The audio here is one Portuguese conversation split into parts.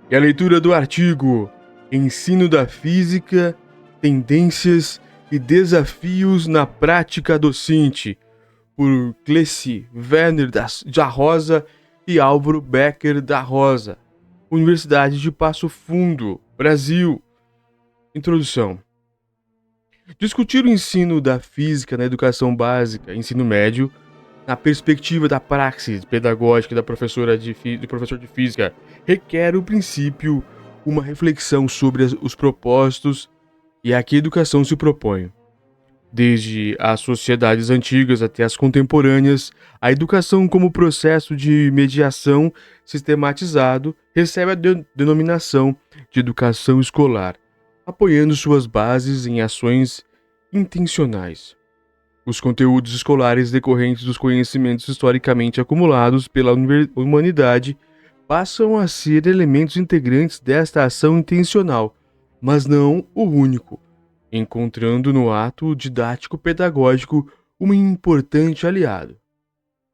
E a leitura do artigo Ensino da Física, Tendências e Desafios na Prática Docente, por Cleci Werner da Rosa e Álvaro Becker da Rosa, Universidade de Passo Fundo, Brasil. Introdução. Discutir o ensino da física na educação básica, ensino médio, na perspectiva da praxis pedagógica do professor de física, requer, o princípio, uma reflexão sobre os propósitos e a que a educação se propõe. Desde as sociedades antigas até as contemporâneas, a educação como processo de mediação sistematizado recebe a denominação de educação escolar, apoiando suas bases em ações intencionais. Os conteúdos escolares decorrentes dos conhecimentos historicamente acumulados pela humanidade passam a ser elementos integrantes desta ação intencional, mas não o único, encontrando no ato didático-pedagógico um importante aliado.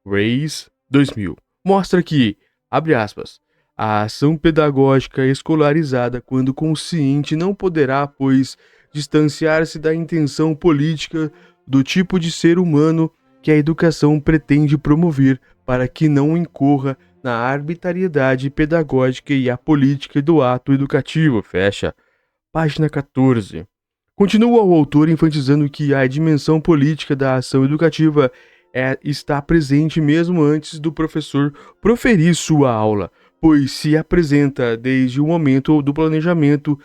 Reis, 2000, mostra que, abre aspas, a ação pedagógica escolarizada, quando consciente, não poderá, pois, distanciar-se da intenção política do tipo de ser humano que a educação pretende promover, para que não incorra na arbitrariedade pedagógica e apolítica do ato educativo. Fecha. Página 14. Continua o autor enfatizando que a dimensão política da ação educativa está presente mesmo antes do professor proferir sua aula, pois se apresenta desde o momento do planejamento,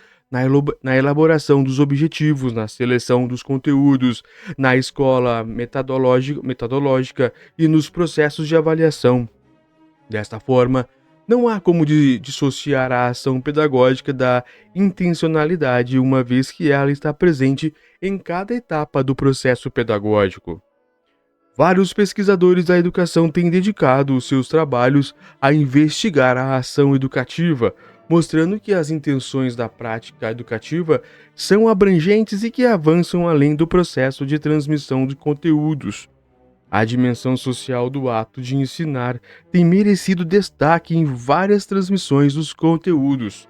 na elaboração dos objetivos, na seleção dos conteúdos, na escola metodológica e nos processos de avaliação. Desta forma, não há como dissociar a ação pedagógica da intencionalidade, uma vez que ela está presente em cada etapa do processo pedagógico. Vários pesquisadores da educação têm dedicado os seus trabalhos a investigar a ação educativa, mostrando que as intenções da prática educativa são abrangentes e que avançam além do processo de transmissão de conteúdos. A dimensão social do ato de ensinar tem merecido destaque em várias transmissões dos conteúdos.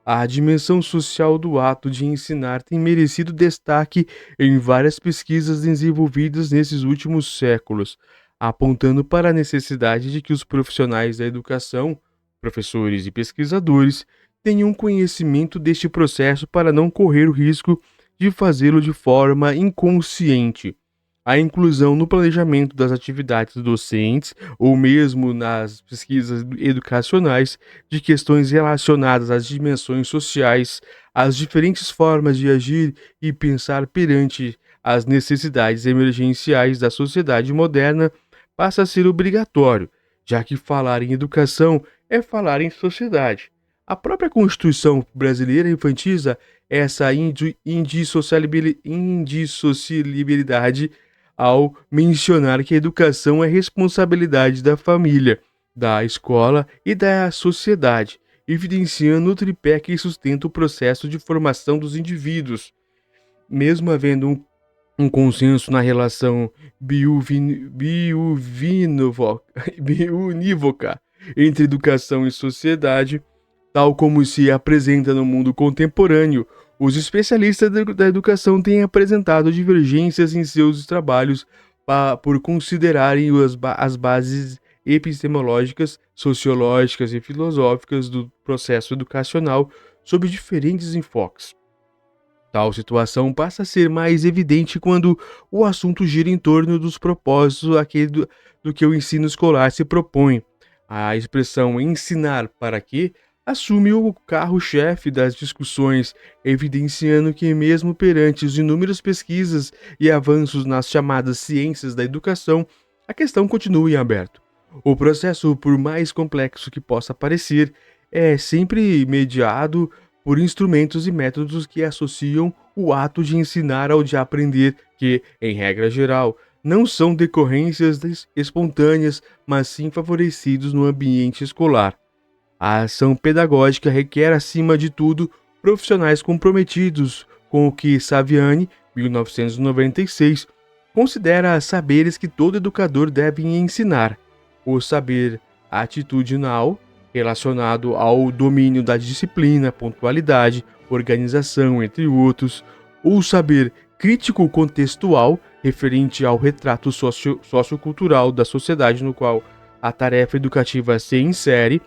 A dimensão social do ato de ensinar tem merecido destaque em várias pesquisas desenvolvidas nesses últimos séculos, apontando para a necessidade de que os profissionais da educação, professores e pesquisadores, tenham conhecimento deste processo para não correr o risco de fazê-lo de forma inconsciente. A inclusão no planejamento das atividades docentes ou mesmo nas pesquisas educacionais de questões relacionadas às dimensões sociais, às diferentes formas de agir e pensar perante as necessidades emergenciais da sociedade moderna passa a ser obrigatório, já que falar em educação é falar em sociedade. A própria Constituição brasileira enfatiza essa indissociabilidade ao mencionar que a educação é responsabilidade da família, da escola e da sociedade, evidenciando o tripé que sustenta o processo de formação dos indivíduos. Mesmo havendo um consenso na relação biunívoca entre educação e sociedade, tal como se apresenta no mundo contemporâneo, os especialistas da educação têm apresentado divergências em seus trabalhos por considerarem as bases epistemológicas, sociológicas e filosóficas do processo educacional sob diferentes enfoques. Tal situação passa a ser mais evidente quando o assunto gira em torno dos propósitos do que o ensino escolar se propõe. A expressão ensinar para quê assume o carro-chefe das discussões, evidenciando que mesmo perante as inúmeras pesquisas e avanços nas chamadas ciências da educação, a questão continua em aberto. O processo, por mais complexo que possa parecer, é sempre mediado por instrumentos e métodos que associam o ato de ensinar ao de aprender, que, em regra geral, não são decorrências espontâneas, mas sim favorecidos no ambiente escolar. A ação pedagógica requer, acima de tudo, profissionais comprometidos com o que Saviani, 1996, considera saberes que todo educador deve ensinar: o saber atitudinal, relacionado ao domínio da disciplina, pontualidade, organização, entre outros, ou saber crítico contextual, referente ao retrato sociocultural da sociedade no qual a tarefa educativa se insere,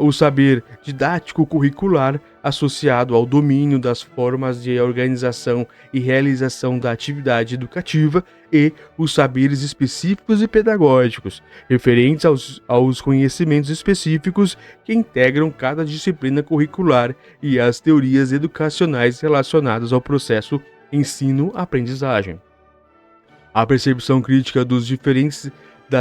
o saber didático curricular associado ao domínio das formas de organização e realização da atividade educativa e os saberes específicos e pedagógicos, referentes aos conhecimentos específicos que integram cada disciplina curricular e as teorias educacionais relacionadas ao processo ensino-aprendizagem. A percepção crítica das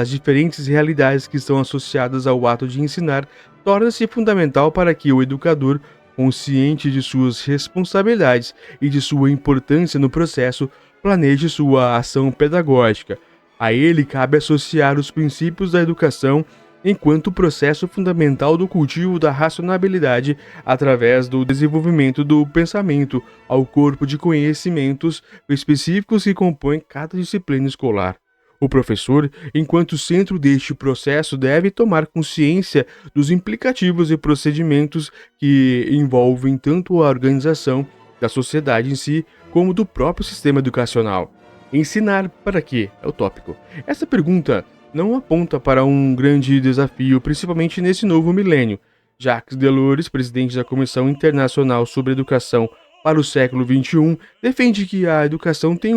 diferentes realidades que estão associadas ao ato de ensinar torna-se fundamental para que o educador, consciente de suas responsabilidades e de sua importância no processo, planeje sua ação pedagógica. A ele cabe associar os princípios da educação enquanto processo fundamental do cultivo da racionalidade através do desenvolvimento do pensamento ao corpo de conhecimentos específicos que compõem cada disciplina escolar. O professor, enquanto centro deste processo, deve tomar consciência dos implicativos e procedimentos que envolvem tanto a organização da sociedade em si, como do próprio sistema educacional. Ensinar para quê? É o tópico. Essa pergunta não aponta para um grande desafio, principalmente nesse novo milênio. Jacques Delors, presidente da Comissão Internacional sobre Educação para o século XXI, defende que a educação tem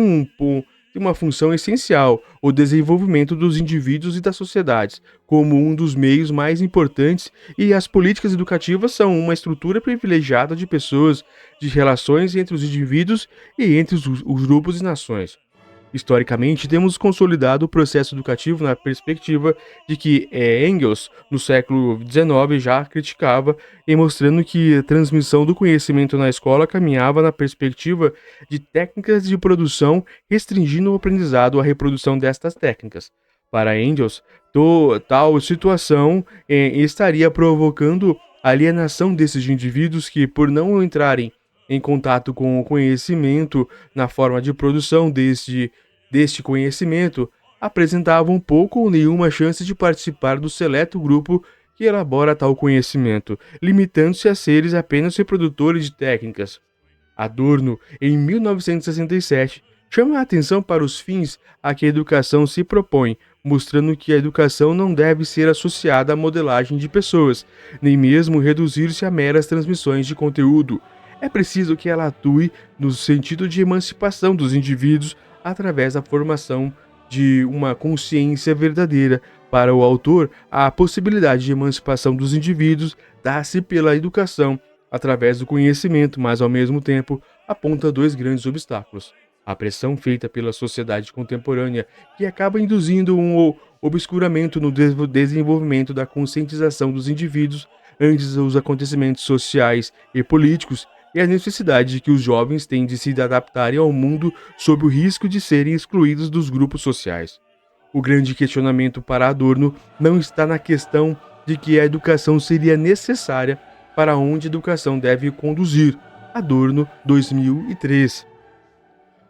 uma função essencial, o desenvolvimento dos indivíduos e das sociedades, como um dos meios mais importantes, e as políticas educativas são uma estrutura privilegiada de pessoas, de relações entre os indivíduos e entre os grupos e nações. Historicamente, temos consolidado o processo educativo na perspectiva de que Engels, no século XIX, já criticava, e mostrando que a transmissão do conhecimento na escola caminhava na perspectiva de técnicas de produção, restringindo o aprendizado à reprodução destas técnicas. Para Engels, tal situação estaria provocando a alienação desses indivíduos que, por não entrarem em contato com o conhecimento na forma de produção deste conhecimento, apresentavam pouco ou nenhuma chance de participar do seleto grupo que elabora tal conhecimento, limitando-se a seres apenas reprodutores de técnicas. Adorno, em 1967, chama a atenção para os fins a que a educação se propõe, mostrando que a educação não deve ser associada à modelagem de pessoas, nem mesmo reduzir-se a meras transmissões de conteúdo. É preciso que ela atue no sentido de emancipação dos indivíduos através da formação de uma consciência verdadeira. Para o autor, a possibilidade de emancipação dos indivíduos dá-se pela educação, através do conhecimento, mas ao mesmo tempo aponta dois grandes obstáculos. A pressão feita pela sociedade contemporânea, que acaba induzindo um obscuramento no desenvolvimento da conscientização dos indivíduos antes dos acontecimentos sociais e políticos, e a necessidade de que os jovens têm de se adaptarem ao mundo sob o risco de serem excluídos dos grupos sociais. O grande questionamento para Adorno não está na questão de que a educação seria necessária para onde a educação deve conduzir. Adorno, 2003.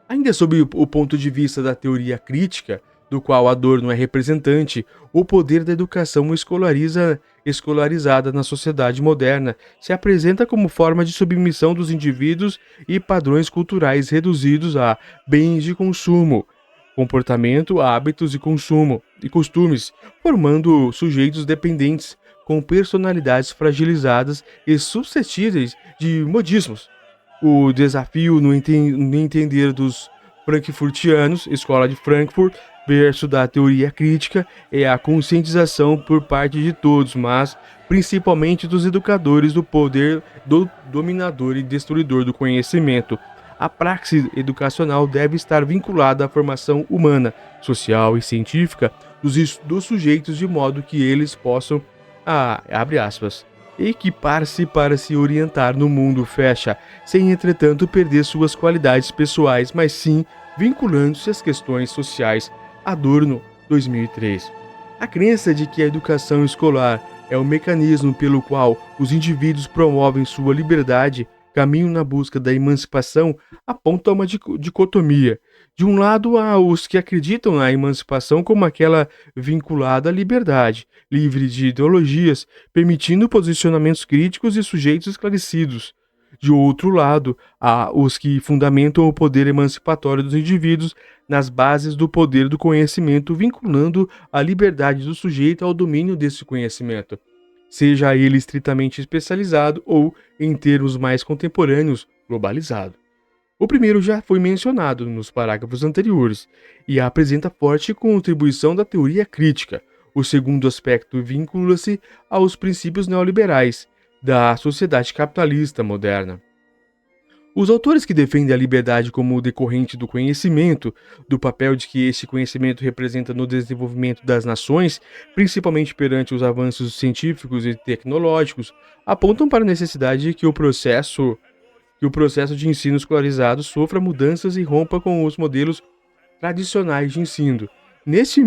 Ainda sob o ponto de vista da teoria crítica, do qual Adorno é representante, o poder da educação escolarizada na sociedade moderna se apresenta como forma de submissão dos indivíduos e padrões culturais reduzidos a bens de consumo, comportamento, hábitos e consumo e costumes, formando sujeitos dependentes com personalidades fragilizadas e suscetíveis de modismos. O desafio no entender dos frankfurtianos, Escola de Frankfurt, verso da teoria crítica, é a conscientização por parte de todos, mas principalmente dos educadores do poder do dominador e destruidor do conhecimento. A praxis educacional deve estar vinculada à formação humana, social e científica dos sujeitos, de modo que eles possam, abre aspas, equipar-se para se orientar no mundo, fecha, sem entretanto perder suas qualidades pessoais, mas sim vinculando-se às questões sociais. Adorno, 2003. A crença de que a educação escolar é o mecanismo pelo qual os indivíduos promovem sua liberdade, caminho na busca da emancipação, aponta uma dicotomia. De um lado, há os que acreditam na emancipação como aquela vinculada à liberdade, livre de ideologias, permitindo posicionamentos críticos e sujeitos esclarecidos. De outro lado, há os que fundamentam o poder emancipatório dos indivíduos nas bases do poder do conhecimento, vinculando a liberdade do sujeito ao domínio desse conhecimento, seja ele estritamente especializado ou, em termos mais contemporâneos, globalizado. O primeiro já foi mencionado nos parágrafos anteriores e apresenta forte contribuição da teoria crítica. O segundo aspecto vincula-se aos princípios neoliberais da sociedade capitalista moderna. Os autores que defendem a liberdade como decorrente do conhecimento, do papel de que este conhecimento representa no desenvolvimento das nações, principalmente perante os avanços científicos e tecnológicos, apontam para a necessidade de que o processo de ensino escolarizado sofra mudanças e rompa com os modelos tradicionais de ensino. Nesse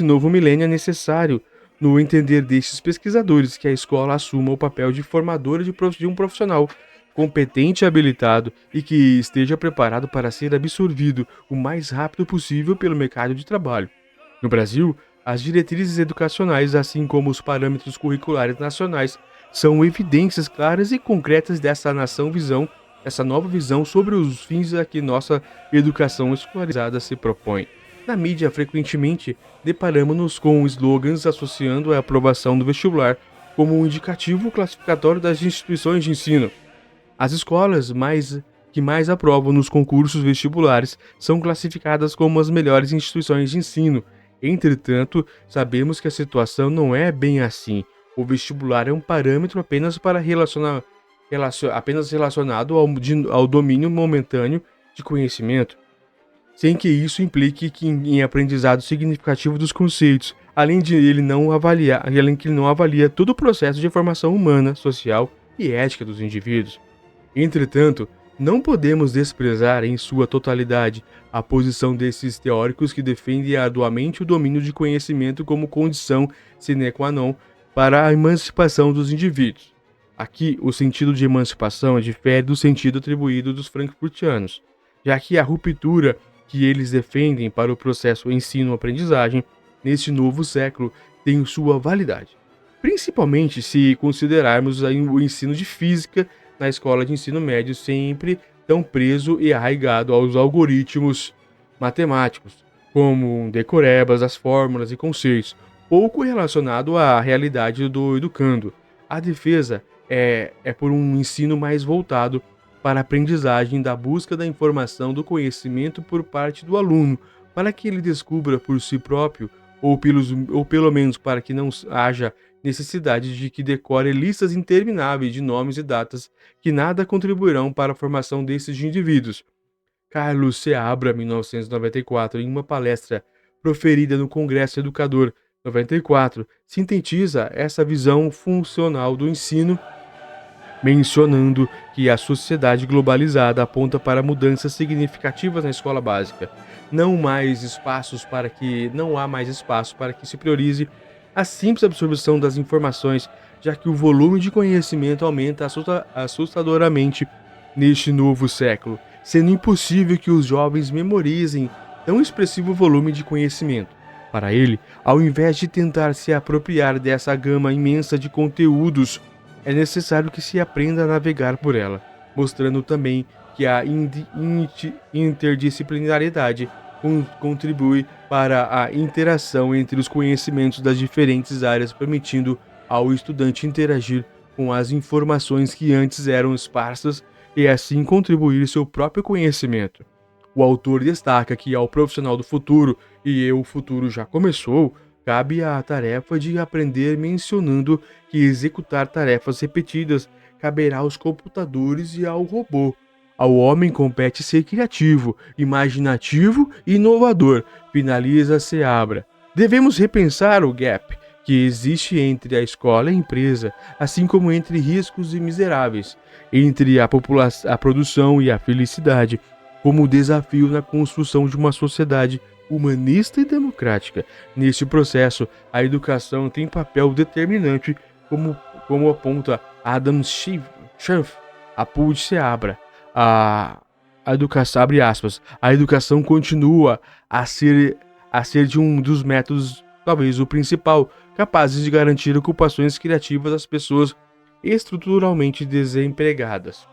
novo milênio é necessário, no entender destes pesquisadores, que a escola assuma o papel de formadora de um profissional competente e habilitado e que esteja preparado para ser absorvido o mais rápido possível pelo mercado de trabalho. No Brasil, as diretrizes educacionais, assim como os parâmetros curriculares nacionais, são evidências claras e concretas essa nova visão sobre os fins a que nossa educação escolarizada se propõe. Na mídia, frequentemente, deparamos-nos com slogans associando a aprovação do vestibular como um indicativo classificatório das instituições de ensino. As escolas que mais aprovam nos concursos vestibulares são classificadas como as melhores instituições de ensino. Entretanto, sabemos que a situação não é bem assim. O vestibular é um parâmetro apenas relacionado ao domínio momentâneo de conhecimento, sem que isso implique em aprendizado significativo dos conceitos, além que ele não avalia todo o processo de formação humana, social e ética dos indivíduos. Entretanto, não podemos desprezar em sua totalidade a posição desses teóricos que defendem arduamente o domínio de conhecimento como condição sine qua non para a emancipação dos indivíduos. Aqui, o sentido de emancipação difere do sentido atribuído dos frankfurtianos, já que a ruptura que eles defendem para o processo ensino-aprendizagem neste novo século tem sua validade, principalmente se considerarmos o ensino de física na escola de ensino médio sempre tão preso e arraigado aos algoritmos matemáticos, como decorebas, as fórmulas e conceitos, pouco relacionado à realidade do educando. A defesa é por um ensino mais voltado para a aprendizagem da busca da informação do conhecimento por parte do aluno, para que ele descubra por si próprio, ou pelo menos para que não haja necessidade de que decore listas intermináveis de nomes e datas que nada contribuirão para a formação desses indivíduos. Carlos Seabra, 1994, em uma palestra proferida no Congresso Educador 94, sintetiza essa visão funcional do ensino, mencionando que a sociedade globalizada aponta para mudanças significativas na escola básica. Não há mais espaço para que se priorize a simples absorção das informações, já que o volume de conhecimento aumenta assustadoramente neste novo século, sendo impossível que os jovens memorizem tão expressivo volume de conhecimento. Para ele, ao invés de tentar se apropriar dessa gama imensa de conteúdos, é necessário que se aprenda a navegar por ela, mostrando também que a interdisciplinariedade contribui para a interação entre os conhecimentos das diferentes áreas, permitindo ao estudante interagir com as informações que antes eram esparsas e assim contribuir seu próprio conhecimento. O autor destaca que ao profissional do futuro, e o futuro já começou, cabe a tarefa de aprender, mencionando que executar tarefas repetidas caberá aos computadores e ao robô. Ao homem compete ser criativo, imaginativo e inovador, finaliza Seabra. Devemos repensar o gap que existe entre a escola e a empresa, assim como entre ricos e miseráveis, entre a produção e a felicidade, como desafio na construção de uma sociedade humanista e democrática. Neste processo, a educação tem papel determinante, como aponta Adam Schiff, Apud Seabra. a educação, abre aspas, a educação continua a ser de um dos métodos, talvez o principal, capazes de garantir ocupações criativas às pessoas estruturalmente desempregadas.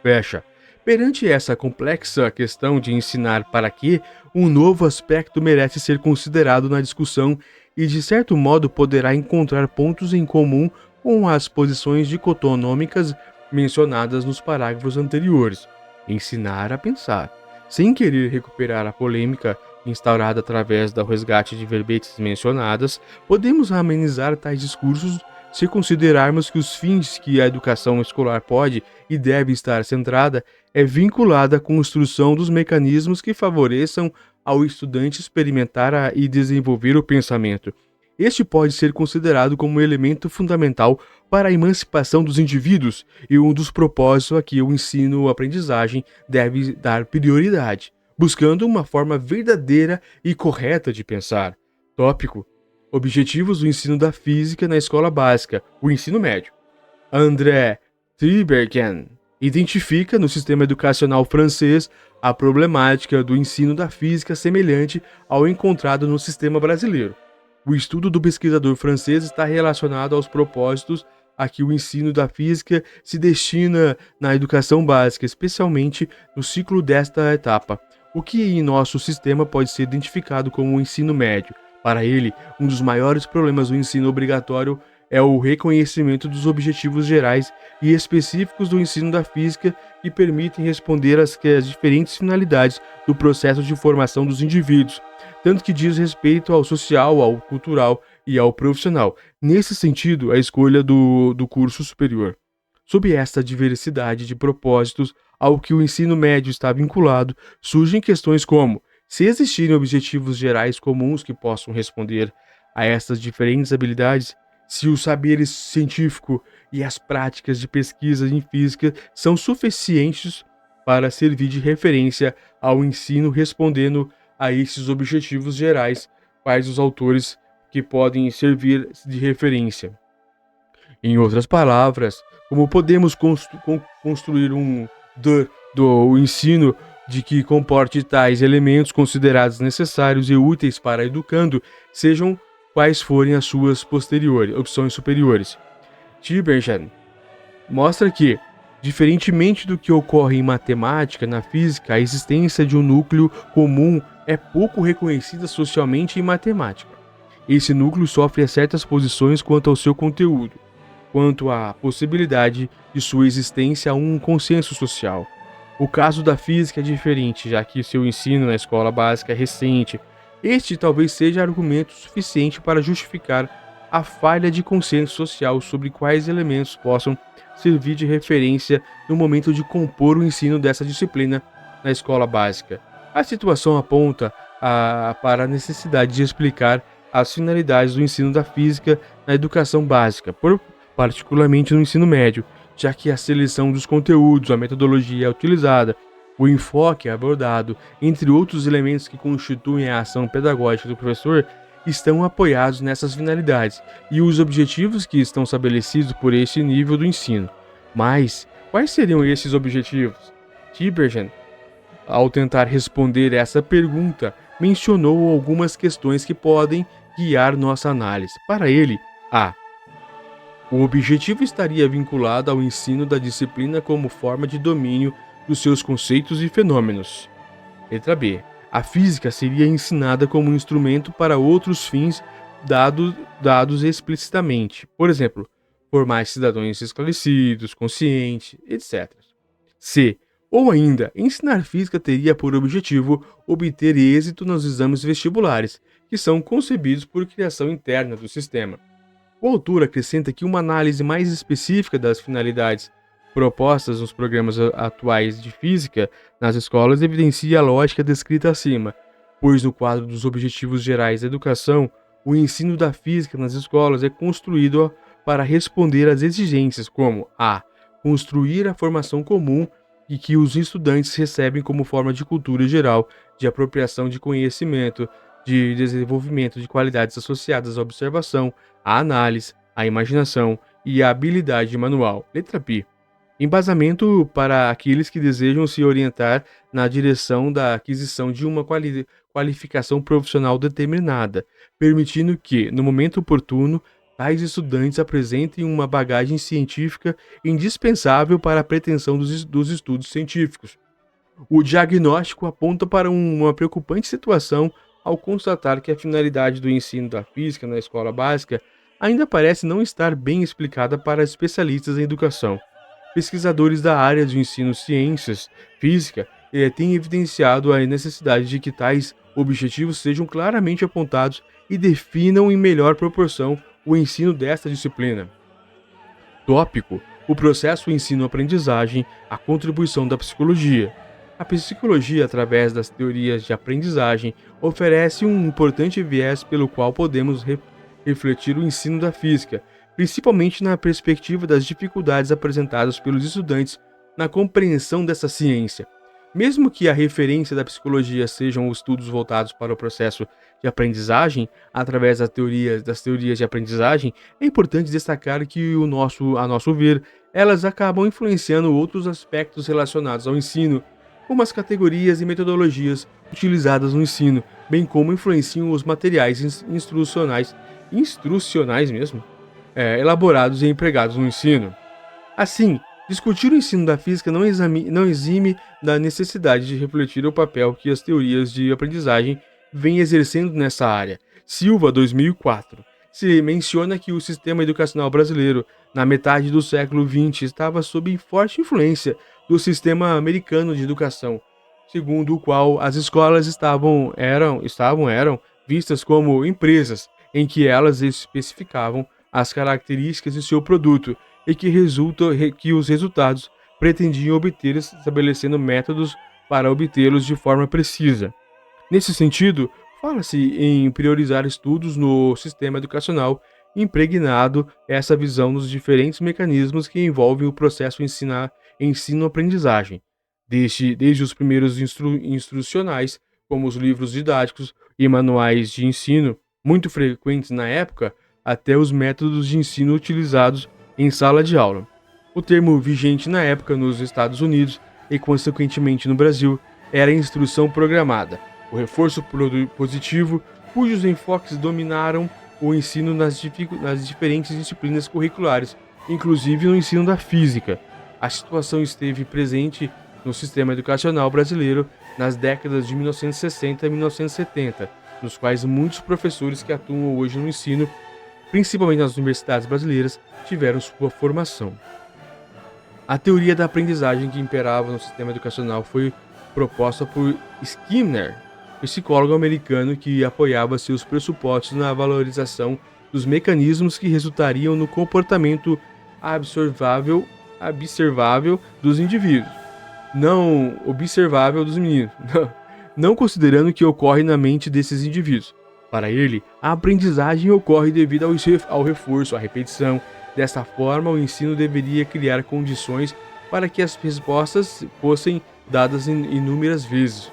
Fecha. Perante essa complexa questão de ensinar para quê, um novo aspecto merece ser considerado na discussão e, de certo modo, poderá encontrar pontos em comum com as posições dicotomicas mencionadas nos parágrafos anteriores. Ensinar a pensar. Sem querer recuperar a polêmica instaurada através do resgate de verbetes mencionadas, podemos amenizar tais discursos se considerarmos que os fins que a educação escolar pode e deve estar centrada é vinculada à construção dos mecanismos que favoreçam ao estudante experimentar e desenvolver o pensamento. Este pode ser considerado como um elemento fundamental para a emancipação dos indivíduos e um dos propósitos a que o ensino-aprendizagem deve dar prioridade, buscando uma forma verdadeira e correta de pensar. Tópico: Objetivos do ensino da física na escola básica, o ensino médio. André Tribergen identifica no sistema educacional francês a problemática do ensino da física semelhante ao encontrado no sistema brasileiro. O estudo do pesquisador francês está relacionado aos propósitos a que o ensino da física se destina na educação básica, especialmente no ciclo desta etapa, o que em nosso sistema pode ser identificado como o ensino médio. Para ele, um dos maiores problemas do ensino obrigatório é o reconhecimento dos objetivos gerais e específicos do ensino da física que permitem responder às diferentes finalidades do processo de formação dos indivíduos, tanto que diz respeito ao social, ao cultural e ao profissional. Nesse sentido, a escolha do curso superior. Sob esta diversidade de propósitos ao que o ensino médio está vinculado, surgem questões como: se existirem objetivos gerais comuns que possam responder a estas diferentes habilidades, se os saberes científico e as práticas de pesquisa em física são suficientes para servir de referência ao ensino respondendo a esses objetivos gerais, quais os autores que podem servir de referência. Em outras palavras, como podemos construir um do ensino de que comporte tais elementos considerados necessários e úteis para educando, sejam quais forem as suas opções superiores. Tibergen mostra que, diferentemente do que ocorre em matemática, na física, a existência de um núcleo comum é pouco reconhecida socialmente em matemática. Esse núcleo sofre certas posições quanto ao seu conteúdo, quanto à possibilidade de sua existência a um consenso social. O caso da física é diferente, já que seu ensino na escola básica é recente. Este talvez seja argumento suficiente para justificar a falha de consenso social sobre quais elementos possam servir de referência no momento de compor o ensino dessa disciplina na escola básica. A situação aponta para a necessidade de explicar as finalidades do ensino da física na educação básica, particularmente no ensino médio, já que a seleção dos conteúdos, a metodologia utilizada, o enfoque abordado, entre outros elementos que constituem a ação pedagógica do professor, estão apoiados nessas finalidades e os objetivos que estão estabelecidos por este nível do ensino. Mas, quais seriam esses objetivos? Tibergen, ao tentar responder essa pergunta, mencionou algumas questões que podem guiar nossa análise. Para ele, o objetivo estaria vinculado ao ensino da disciplina como forma de domínio dos seus conceitos e fenômenos. Letra B. A física seria ensinada como um instrumento para outros fins dados explicitamente. Por exemplo, formar cidadãos esclarecidos, conscientes, etc. C. Ou ainda, ensinar física teria por objetivo obter êxito nos exames vestibulares, que são concebidos por criação interna do sistema. O autor acrescenta que uma análise mais específica das finalidades propostas nos programas atuais de física nas escolas evidencia a lógica descrita acima, pois no quadro dos objetivos gerais da educação, o ensino da física nas escolas é construído para responder às exigências como construir a formação comum e que os estudantes recebem como forma de cultura geral, de apropriação de conhecimento, de desenvolvimento de qualidades associadas à observação, à análise, à imaginação e à habilidade manual. Letra B. Embasamento para aqueles que desejam se orientar na direção da aquisição de uma qualificação profissional determinada, permitindo que, no momento oportuno, tais estudantes apresentem uma bagagem científica indispensável para a pretensão dos estudos científicos. O diagnóstico aponta para uma preocupante situação ao constatar que a finalidade do ensino da física na escola básica ainda parece não estar bem explicada para especialistas em educação. Pesquisadores da área de ensino ciências física têm evidenciado a necessidade de que tais objetivos sejam claramente apontados e definam em melhor proporção o ensino desta disciplina. Tópico: o processo ensino-aprendizagem, a contribuição da psicologia. A psicologia, através das teorias de aprendizagem, oferece um importante viés pelo qual podemos refletir o ensino da física, principalmente na perspectiva das dificuldades apresentadas pelos estudantes na compreensão dessa ciência. Mesmo que a referência da psicologia sejam os estudos voltados para o processo de aprendizagem, através das teorias de aprendizagem, é importante destacar que, a nosso ver, elas acabam influenciando outros aspectos relacionados ao ensino, como as categorias e metodologias utilizadas no ensino, bem como influenciam os materiais instrucionais mesmo, elaborados e empregados no ensino. Assim, discutir o ensino da física não exime da necessidade de refletir o papel que as teorias de aprendizagem vêm exercendo nessa área. Silva, 2004. Se menciona que o sistema educacional brasileiro, na metade do século XX, estava sob forte influência do sistema americano de educação, segundo o qual as escolas eram vistas como empresas, em que elas especificavam as características de seu produto e que os resultados pretendiam obter, estabelecendo métodos para obtê-los de forma precisa. Nesse sentido, fala-se em priorizar estudos no sistema educacional, impregnado essa visão nos diferentes mecanismos que envolvem o processo ensino-aprendizagem, desde os primeiros instrucionais, como os livros didáticos e manuais de ensino, muito frequentes na época, até os métodos de ensino utilizados em sala de aula. O termo vigente na época nos Estados Unidos e, consequentemente, no Brasil, era instrução programada, o reforço positivo, cujos enfoques dominaram o ensino nas diferentes disciplinas curriculares, inclusive no ensino da física. A situação esteve presente no sistema educacional brasileiro nas décadas de 1960 e 1970, nos quais muitos professores que atuam hoje no ensino, principalmente nas universidades brasileiras, tiveram sua formação. A teoria da aprendizagem que imperava no sistema educacional foi proposta por Skinner, psicólogo americano que apoiava seus pressupostos na valorização dos mecanismos que resultariam no comportamento observável dos indivíduos, não observável dos meninos, não considerando o que ocorre na mente desses indivíduos. Para ele, a aprendizagem ocorre devido ao reforço, à repetição. Desta forma, o ensino deveria criar condições para que as respostas fossem dadas inúmeras vezes.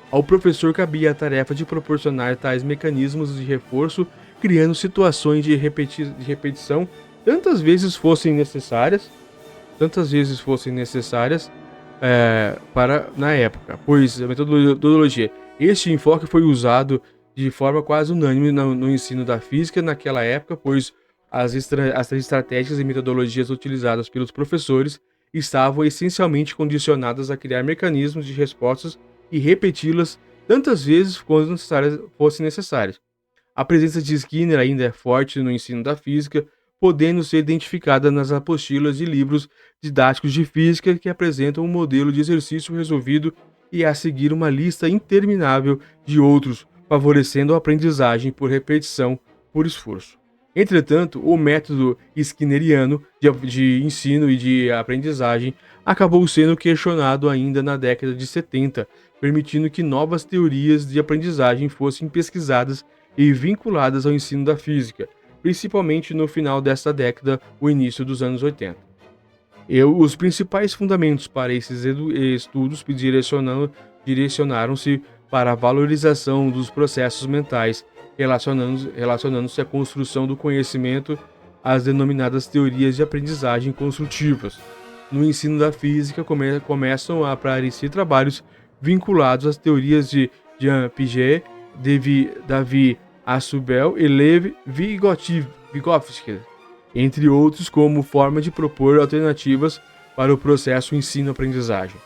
Ao professor cabia a tarefa de proporcionar tais mecanismos de reforço, criando situações de repetição tantas vezes fossem necessárias na época, pois a metodologia. Este enfoque foi usado de forma quase unânime no ensino da física naquela época, pois as estratégias e metodologias utilizadas pelos professores estavam essencialmente condicionadas a criar mecanismos de respostas e repeti-las tantas vezes quanto fossem necessárias. A presença de Skinner ainda é forte no ensino da física, podendo ser identificada nas apostilas de livros didáticos de física que apresentam um modelo de exercício resolvido e a seguir uma lista interminável de outros, favorecendo a aprendizagem por repetição, por esforço. Entretanto, o método skinneriano de ensino e de aprendizagem acabou sendo questionado ainda na década de 70, permitindo que novas teorias de aprendizagem fossem pesquisadas e vinculadas ao ensino da física, principalmente no final desta década, o início dos anos 80. Os principais fundamentos para esses estudos direcionaram-se para a valorização dos processos mentais, relacionando-se à construção do conhecimento, às denominadas teorias de aprendizagem construtivas. No ensino da física, começam a aparecer trabalhos vinculados às teorias de Jean Piaget, David Assubel e Lev Vygotsky, entre outros, como forma de propor alternativas para o processo ensino-aprendizagem.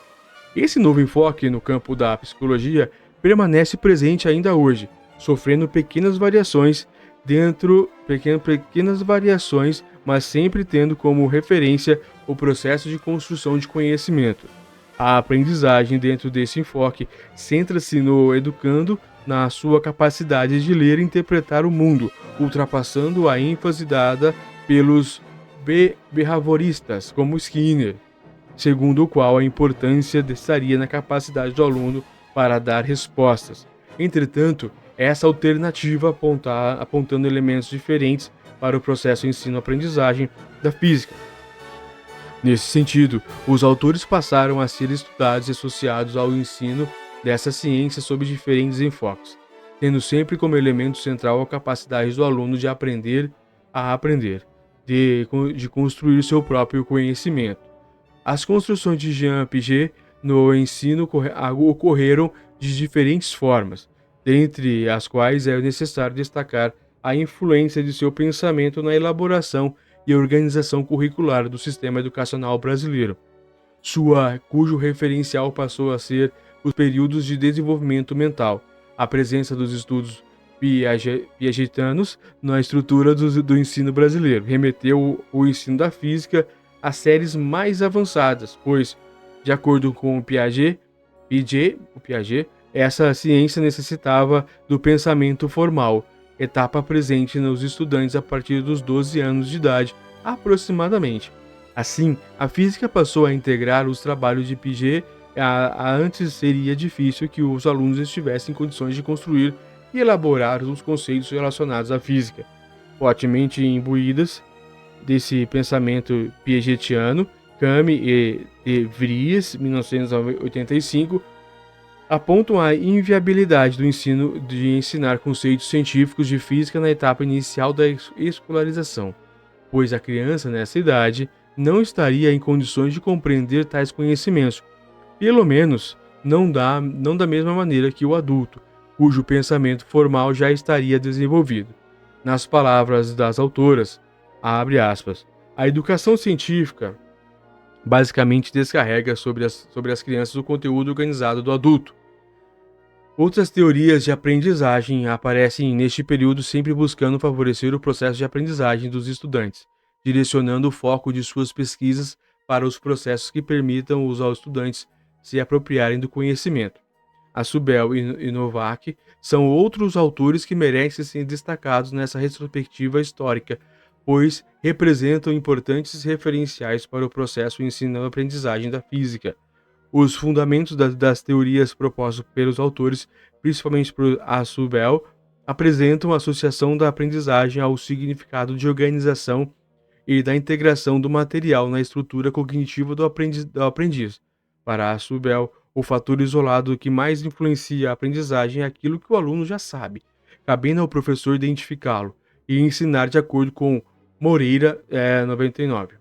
Esse novo enfoque no campo da psicologia permanece presente ainda hoje, sofrendo pequenas variações, mas sempre tendo como referência o processo de construção de conhecimento. A aprendizagem dentro desse enfoque centra-se no educando na sua capacidade de ler e interpretar o mundo, ultrapassando a ênfase dada pelos behavioristas como Skinner, segundo o qual a importância estaria na capacidade do aluno para dar respostas. Entretanto, essa alternativa apontando elementos diferentes para o processo ensino-aprendizagem da física. Nesse sentido, os autores passaram a ser estudados e associados ao ensino dessa ciência sob diferentes enfoques, tendo sempre como elemento central a capacidade do aluno de aprender a aprender, de construir seu próprio conhecimento. As construções de Jean Piaget no ensino ocorreram de diferentes formas, dentre as quais é necessário destacar a influência de seu pensamento na elaboração e organização curricular do sistema educacional brasileiro, cujo referencial passou a ser os períodos de desenvolvimento mental, a presença dos estudos piagetianos na estrutura do ensino brasileiro, remeteu o ensino da física a séries mais avançadas, pois, de acordo com o Piaget, essa ciência necessitava do pensamento formal, etapa presente nos estudantes a partir dos 12 anos de idade, aproximadamente. Assim, a física passou a integrar os trabalhos de Piaget. Antes seria difícil que os alunos estivessem em condições de construir e elaborar os conceitos relacionados à física. Fortemente imbuídas desse pensamento piagetiano, Camus e de Vries, 1985, apontam a inviabilidade do ensino de ensinar conceitos científicos de física na etapa inicial da escolarização, pois a criança nessa idade não estaria em condições de compreender tais conhecimentos, pelo menos não da mesma maneira que o adulto, cujo pensamento formal já estaria desenvolvido. Nas palavras das autoras, abre aspas, a educação científica basicamente descarrega sobre as crianças o conteúdo organizado do adulto. Outras teorias de aprendizagem aparecem neste período sempre buscando favorecer o processo de aprendizagem dos estudantes, direcionando o foco de suas pesquisas para os processos que permitam os estudantes se apropriarem do conhecimento. Assubel e Novak são outros autores que merecem ser destacados nessa retrospectiva histórica, pois representam importantes referenciais para o processo ensino-aprendizagem da física. Os fundamentos das teorias propostas pelos autores, principalmente por Assubel, apresentam a associação da aprendizagem ao significado de organização e da integração do material na estrutura cognitiva do aprendiz. Para Assubel, o fator isolado que mais influencia a aprendizagem é aquilo que o aluno já sabe, cabendo ao professor identificá-lo e ensinar de acordo com Moreira, 99.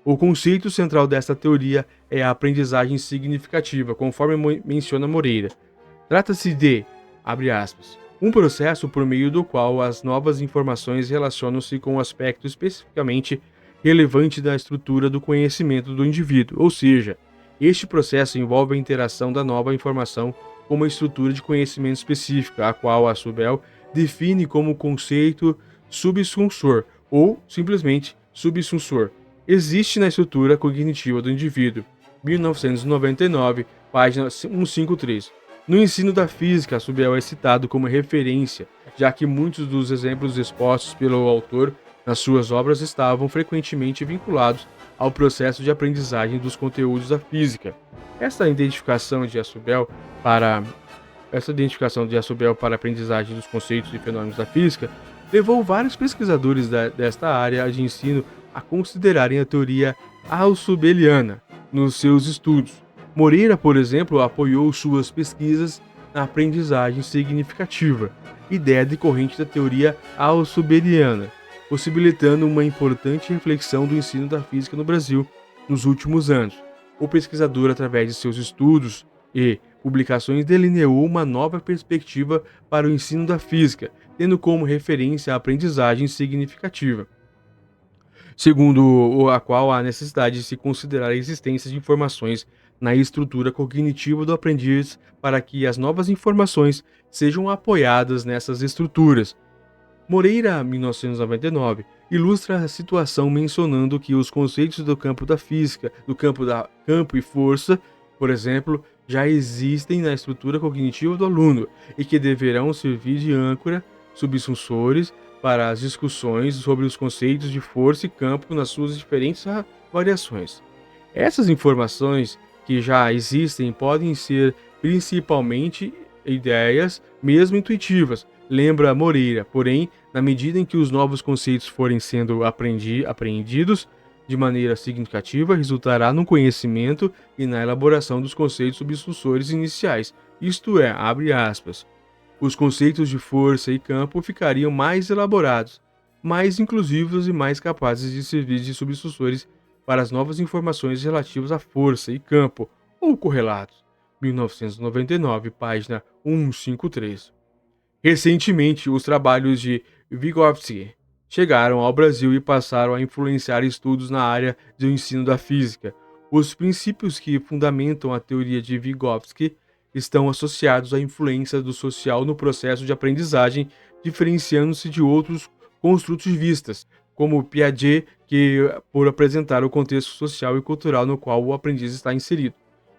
O conceito central desta teoria é a aprendizagem significativa, conforme menciona Moreira. Trata-se de, abre aspas, um processo por meio do qual as novas informações relacionam-se com um aspecto especificamente relevante da estrutura do conhecimento do indivíduo, ou seja, este processo envolve a interação da nova informação com uma estrutura de conhecimento específica, a qual Assubel define como conceito subsunsor ou simplesmente subsunsor. Existe na estrutura cognitiva do indivíduo. 1999, página 153. No ensino da física, Assubel é citado como referência, já que muitos dos exemplos expostos pelo autor nas suas obras estavam frequentemente vinculados ao processo de aprendizagem dos conteúdos da física. Essa identificação de Assubel para a aprendizagem dos conceitos e fenômenos da física levou vários pesquisadores desta área de ensino a considerarem a teoria assubeliana nos seus estudos. Moreira, por exemplo, apoiou suas pesquisas na aprendizagem significativa, ideia decorrente da teoria assubeliana, possibilitando uma importante reflexão do ensino da física no Brasil, nos últimos anos. O pesquisador, através de seus estudos e publicações, delineou uma nova perspectiva para o ensino da física, tendo como referência a aprendizagem significativa, segundo a qual há necessidade de se considerar a existência de informações na estrutura cognitiva do aprendiz para que as novas informações sejam apoiadas nessas estruturas. Moreira, 1999, ilustra a situação mencionando que os conceitos do campo da física, campo e força, por exemplo, já existem na estrutura cognitiva do aluno e que deverão servir de âncora subsunsores para as discussões sobre os conceitos de força e campo nas suas diferentes variações. Essas informações que já existem podem ser principalmente ideias, mesmo intuitivas, lembra Moreira, porém, na medida em que os novos conceitos forem sendo apreendidos de maneira significativa, resultará no conhecimento e na elaboração dos conceitos subsunsores iniciais, isto é, abre aspas, os conceitos de força e campo ficariam mais elaborados, mais inclusivos e mais capazes de servir de subsunsores para as novas informações relativas à força e campo, ou correlatos. 1999, página 153. Recentemente, os trabalhos de Vygotsky chegaram ao Brasil e passaram a influenciar estudos na área do ensino da física. Os princípios que fundamentam a teoria de Vygotsky estão associados à influência do social no processo de aprendizagem, diferenciando-se de outros construtivistas, como Piaget, por apresentar o contexto social e cultural no qual o aprendiz está inserido,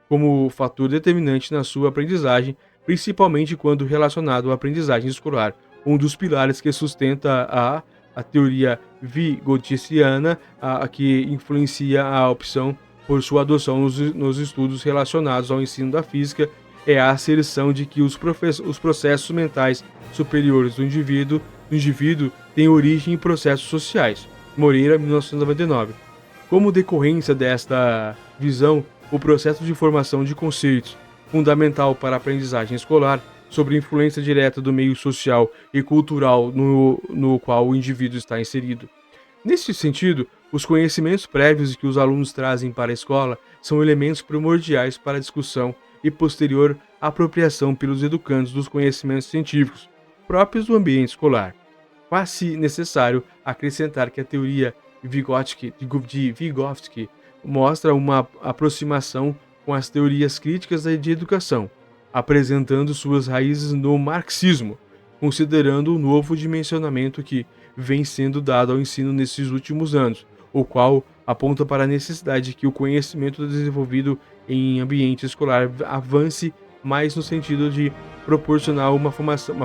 como fator determinante na sua aprendizagem, principalmente quando relacionado à aprendizagem escolar, um dos pilares que sustenta a teoria vigotskiana, que influencia a opção por sua adoção nos estudos relacionados ao ensino da física, é a asserção de que os processos mentais superiores do indivíduo têm origem em processos sociais. Moreira, 1999. Como decorrência desta visão, o processo de formação de conceitos, fundamental para a aprendizagem escolar, sobre a influência direta do meio social e cultural no qual o indivíduo está inserido. Nesse sentido, os conhecimentos prévios que os alunos trazem para a escola são elementos primordiais para a discussão e posterior apropriação pelos educandos dos conhecimentos científicos próprios do ambiente escolar. Faz-se necessário acrescentar que a teoria de Vygotsky mostra uma aproximação com as teorias críticas de educação, apresentando suas raízes no marxismo, considerando o novo dimensionamento que vem sendo dado ao ensino nesses últimos anos, o qual aponta para a necessidade de que o conhecimento desenvolvido em ambiente escolar avance mais no sentido de proporcionar uma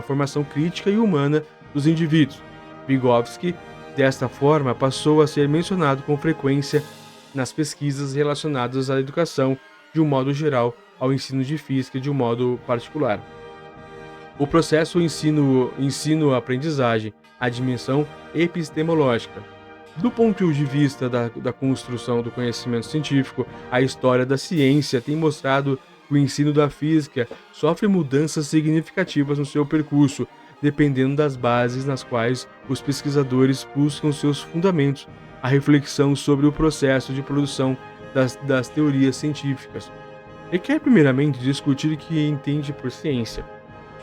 formação crítica e humana dos indivíduos. Vygotsky, desta forma, passou a ser mencionado com frequência nas pesquisas relacionadas à educação de um modo geral, ao ensino de física de um modo particular. O processo ensino-aprendizagem, a dimensão epistemológica. Do ponto de vista da construção do conhecimento científico, a história da ciência tem mostrado que o ensino da física sofre mudanças significativas no seu percurso, dependendo das bases nas quais os pesquisadores buscam seus fundamentos, a reflexão sobre o processo de produção das teorias científicas. Requer primeiramente discutir o que entende por ciência.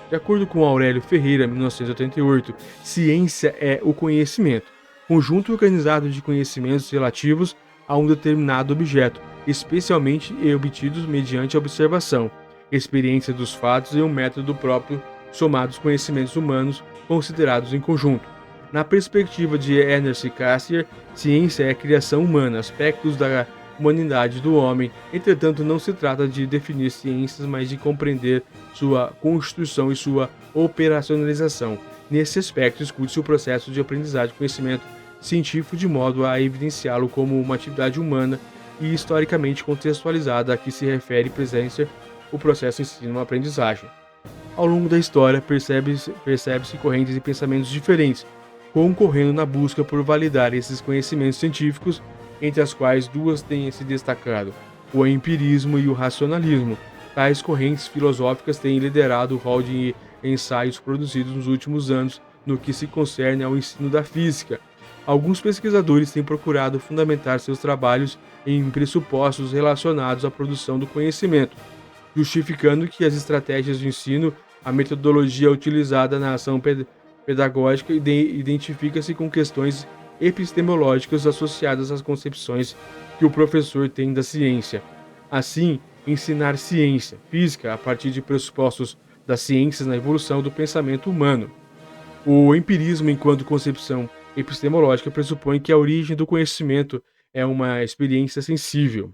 De acordo com Aurélio Ferreira, 1988, ciência é o conhecimento, conjunto organizado de conhecimentos relativos a um determinado objeto, especialmente obtidos mediante a observação, experiência dos fatos e um método próprio, somados conhecimentos humanos considerados em conjunto. Na perspectiva de Ernest Cassirer, ciência é a criação humana, aspectos da humanidade do homem. Entretanto, não se trata de definir ciências, mas de compreender sua constituição e sua operacionalização. Nesse aspecto, discute-se o processo de aprendizagem de conhecimento científico de modo a evidenciá-lo como uma atividade humana e historicamente contextualizada a que se refere presença o processo ensino-aprendizagem. Ao longo da história, percebe-se correntes e pensamentos diferentes, concorrendo na busca por validar esses conhecimentos científicos, entre as quais duas têm se destacado, o empirismo e o racionalismo. Tais correntes filosóficas têm liderado o rol de ensaios produzidos nos últimos anos no que se concerne ao ensino da física. Alguns pesquisadores têm procurado fundamentar seus trabalhos em pressupostos relacionados à produção do conhecimento, justificando que as estratégias de ensino, a metodologia utilizada na ação pedagógica identifica-se com questões epistemológicas associadas às concepções que o professor tem da ciência. Assim, ensinar ciência física a partir de pressupostos das ciências na evolução do pensamento humano. O empirismo, enquanto concepção epistemológica, pressupõe que a origem do conhecimento é uma experiência sensível.